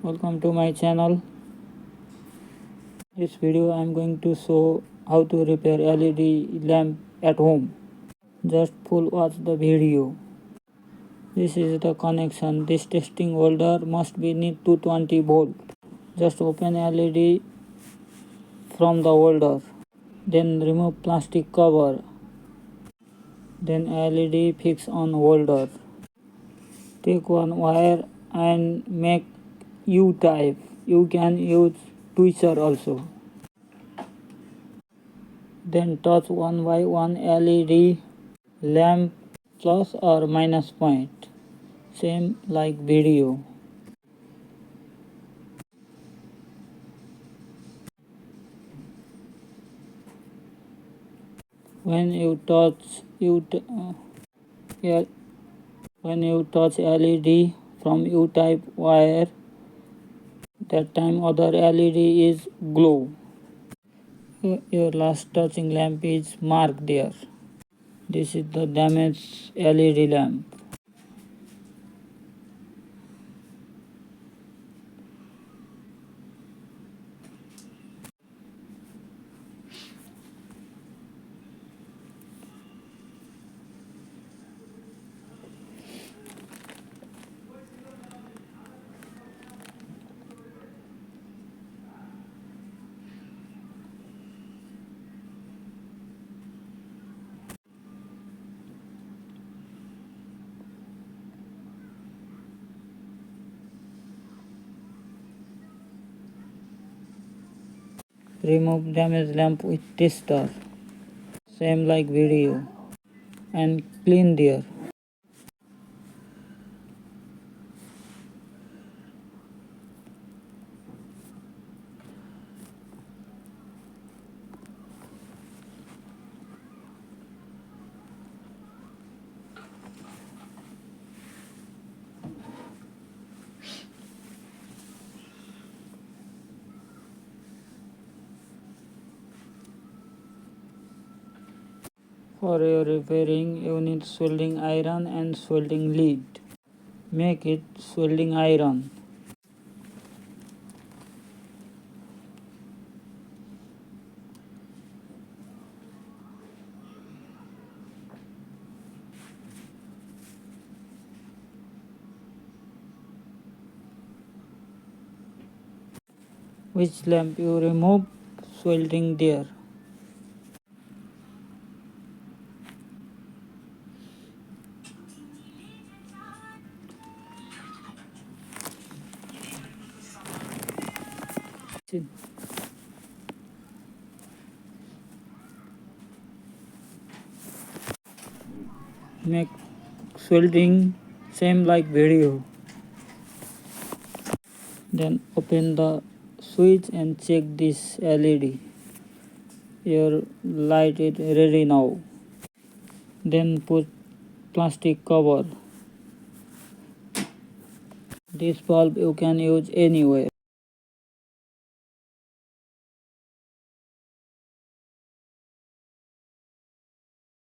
Welcome to my channel. This video I am going to show how to repair LED lamp at home. Just full watch the video. This is the connection. This testing holder must be need 220 volt. Just open LED from the holder. Then remove plastic cover. Then LED fix on holder. Take one wire and make U-type. You can use tweezer also. Then touch one by one LED lamp plus or minus point, same like video. When you touch LED from U-type wire, that time other LED is glow. Your last touching lamp is marked there. This is the damaged LED lamp. Remove damaged lamp with tester, same like video, and clean there. For your repairing, you need soldering iron and soldering lead. Make it soldering iron. Which lamp you remove, soldering there. Make soldering same like video. Then open the switch and check this LED. Your light is ready now. Then put plastic cover. This bulb you can use anywhere.